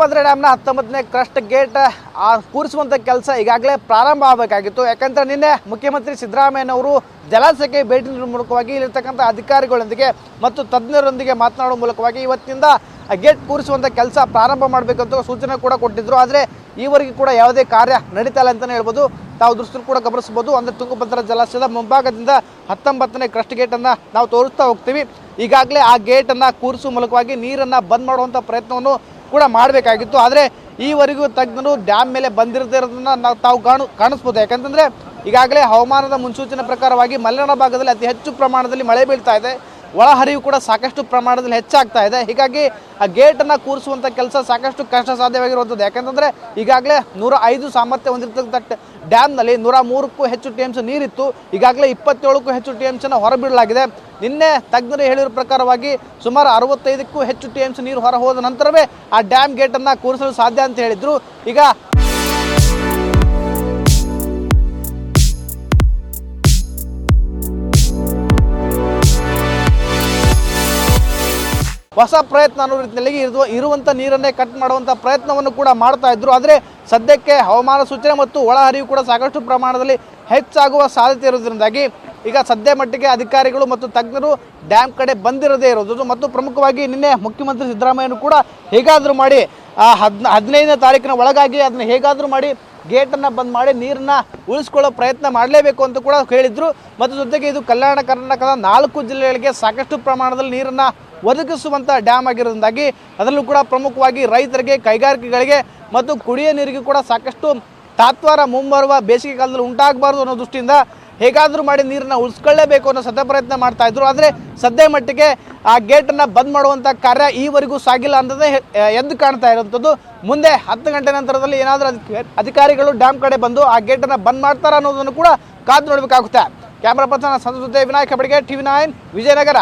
Tungabhadra ಡ್ಯಾಮ್ನ 19ನೇ crust gate ಕೂರಿಸುವಂಥ ಕೆಲಸ ಈಗಾಗಲೇ ಪ್ರಾರಂಭ ಆಗಬೇಕಾಗಿತ್ತು. ಯಾಕಂದರೆ ನಿನ್ನೆ ಮುಖ್ಯಮಂತ್ರಿ ಸಿದ್ದರಾಮಯ್ಯನವರು ಜಲಾಶಯಕ್ಕೆ ಭೇಟಿ ನೀಡುವ ಮೂಲಕವಾಗಿ ಇಲ್ಲಿರ್ತಕ್ಕಂಥ ಅಧಿಕಾರಿಗಳೊಂದಿಗೆ ಮತ್ತು ತಜ್ಞರೊಂದಿಗೆ ಮಾತನಾಡುವ ಮೂಲಕವಾಗಿ ಇವತ್ತಿನಿಂದ ಗೇಟ್ ಕೂರಿಸುವಂಥ ಕೆಲಸ ಪ್ರಾರಂಭ ಮಾಡಬೇಕಂತ ಸೂಚನೆ ಕೂಡ ಕೊಟ್ಟಿದ್ದರು. ಆದರೆ ಈವರೆಗೂ ಕೂಡ ಯಾವುದೇ ಕಾರ್ಯ ನಡೀತಾ ಇಲ್ಲ ಅಂತಲೇ ಹೇಳ್ಬೋದು. ತಾವು ದೃಷ್ಟಿ ಕೂಡ ಗಮನಿಸಬಹುದು. ಅಂದರೆ ತುಂಗಭದ್ರಾ ಜಲಾಶಯದ ಮುಂಭಾಗದಿಂದ 19ನೇ ಕ್ರಸ್ಟ್ ಗೇಟನ್ನು ನಾವು ತೋರಿಸ್ತಾ ಹೋಗ್ತೀವಿ. ಈಗಾಗಲೇ ಆ ಗೇಟನ್ನು ಕೂರಿಸುವ ಮೂಲಕವಾಗಿ ನೀರನ್ನು ಬಂದ್ ಮಾಡುವಂಥ ಪ್ರಯತ್ನವನ್ನು ಕೂಡ ಮಾಡಬೇಕಾಗಿತ್ತು. ಆದರೆ ಈವರೆಗೂ ತಜ್ಞರು ಡ್ಯಾಮ್ ಮೇಲೆ ಬಂದಿರದೇ ಇರೋದನ್ನ ತಾವು ಕಾಣಿಸ್ಬೋದು. ಯಾಕಂತಂದರೆ ಈಗಾಗಲೇ ಹವಾಮಾನದ ಮುನ್ಸೂಚನೆ ಪ್ರಕಾರವಾಗಿ ಮಲೆನಾಡ ಭಾಗದಲ್ಲಿ ಅತಿ ಹೆಚ್ಚು ಪ್ರಮಾಣದಲ್ಲಿ ಮಳೆ ಬೀಳ್ತಾ ಇದೆ. ಒಳಹರಿವು ಕೂಡ ಸಾಕಷ್ಟು ಪ್ರಮಾಣದಲ್ಲಿ ಹೆಚ್ಚಾಗ್ತಾ ಇದೆ. ಹೀಗಾಗಿ ಆ ಗೇಟನ್ನು ಕೂರಿಸುವಂಥ ಕೆಲಸ ಸಾಕಷ್ಟು ಕಷ್ಟ ಸಾಧ್ಯವಾಗಿರುವಂಥದ್ದು. ಯಾಕಂತಂದರೆ ಈಗಾಗಲೇ 105 ಸಾಮರ್ಥ್ಯ ಹೊಂದಿರತಕ್ಕಂಥ ಡ್ಯಾಮ್ನಲ್ಲಿ 103ಕ್ಕೂ ಹೆಚ್ಚು TMC ನೀರಿತ್ತು. ಈಗಾಗಲೇ 27ಕ್ಕೂ ಹೆಚ್ಚು TMCನ ಹೊರಬಿಡಲಾಗಿದೆ. ನಿನ್ನೆ ತಜ್ಞರು ಹೇಳಿರೋ ಪ್ರಕಾರವಾಗಿ ಸುಮಾರು 65ಕ್ಕೂ ಹೆಚ್ಚು TMC ನೀರು ಹೊರ ಹೋದ ನಂತರವೇ ಆ ಡ್ಯಾಮ್ ಗೇಟನ್ನು ಕೂರಿಸಲು ಸಾಧ್ಯ ಅಂತ ಹೇಳಿದರು. ಈಗ ಹೊಸ ಪ್ರಯತ್ನ ಅನ್ನೋ ರೀತಿಯಲ್ಲಿ ಇರುವಂಥ ನೀರನ್ನೇ ಕಟ್ ಮಾಡುವಂಥ ಪ್ರಯತ್ನವನ್ನು ಕೂಡ ಮಾಡ್ತಾ ಇದ್ರು. ಆದರೆ ಸದ್ಯಕ್ಕೆ ಹವಾಮಾನ ಸೂಚನೆ ಮತ್ತು ಒಳಹರಿವು ಕೂಡ ಸಾಕಷ್ಟು ಪ್ರಮಾಣದಲ್ಲಿ ಹೆಚ್ಚಾಗುವ ಸಾಧ್ಯತೆ ಇರೋದ್ರಿಂದಾಗಿ ಈಗ ಸದ್ಯ ಮಟ್ಟಿಗೆ ಅಧಿಕಾರಿಗಳು ಮತ್ತು ತಜ್ಞರು ಡ್ಯಾಮ್ ಕಡೆ ಬಂದಿರದೇ ಇರೋದು ಮತ್ತು ಪ್ರಮುಖವಾಗಿ ನಿನ್ನೆ ಮುಖ್ಯಮಂತ್ರಿ ಸಿದ್ದರಾಮಯ್ಯನು ಕೂಡ ಹೇಗಾದರೂ ಮಾಡಿ 15ನೇ ತಾರೀಕಿನ ಒಳಗಾಗಿ ಅದನ್ನು ಹೇಗಾದರೂ ಮಾಡಿ ಗೇಟನ್ನು ಬಂದ್ ಮಾಡಿ ನೀರನ್ನು ಉಳಿಸ್ಕೊಳ್ಳೋ ಪ್ರಯತ್ನ ಮಾಡಲೇಬೇಕು ಅಂತ ಕೂಡ ಹೇಳಿದರು. ಮತ್ತು ಜೊತೆಗೆ ಇದು ಕಲ್ಯಾಣ ಕರ್ನಾಟಕದ 4 ಜಿಲ್ಲೆಗಳಿಗೆ ಸಾಕಷ್ಟು ಪ್ರಮಾಣದಲ್ಲಿ ನೀರನ್ನು ಒದಗಿಸುವಂಥ ಡ್ಯಾಮ್ ಆಗಿರೋದ್ರಿಂದಾಗಿ ಅದರಲ್ಲೂ ಕೂಡ ಪ್ರಮುಖವಾಗಿ ರೈತರಿಗೆ, ಕೈಗಾರಿಕೆಗಳಿಗೆ ಮತ್ತು ಕುಡಿಯೋ ನೀರಿಗೆ ಕೂಡ ಸಾಕಷ್ಟು ತಾತ್ವಾರ ಮುಂಬರುವ ಬೇಸಿಗೆ ಕಾಲದಲ್ಲಿ ಉಂಟಾಗಬಾರ್ದು ಅನ್ನೋ ದೃಷ್ಟಿಯಿಂದ ಹೇಗಾದರೂ ಮಾಡಿ ನೀರನ್ನು ಉಳಿಸ್ಕೊಳ್ಳೇಬೇಕು ಅನ್ನೋ ಸದ್ಯ ಪ್ರಯತ್ನ ಮಾಡ್ತಾ ಇದ್ರು. ಆದರೆ ಸದ್ಯ ಮಟ್ಟಿಗೆ ಆ ಗೇಟನ್ನು ಬಂದ್ ಮಾಡುವಂಥ ಕಾರ್ಯ ಈವರೆಗೂ ಸಾಗಿಲ್ಲ ಅಂತಂದರೆ ಎದ್ದು ಕಾಣ್ತಾ ಇರುವಂಥದ್ದು. ಮುಂದೆ 10 ಗಂಟೆ ನಂತರದಲ್ಲಿ ಏನಾದರೂ ಅಧಿಕಾರಿಗಳು ಡ್ಯಾಮ್ ಕಡೆ ಬಂದು ಆ ಗೇಟನ್ನು ಬಂದ್ ಮಾಡ್ತಾರ ಅನ್ನೋದನ್ನು ಕೂಡ ಕಾದು ನೋಡಬೇಕಾಗುತ್ತೆ. ಕ್ಯಾಮ್ರಾ ಪರ್ಸನ್ ಸಂತೋಷ್ ಜೊತೆ ವಿನಾಯಕ ಬಡಿಗೆ, TV9 ವಿಜಯನಗರ.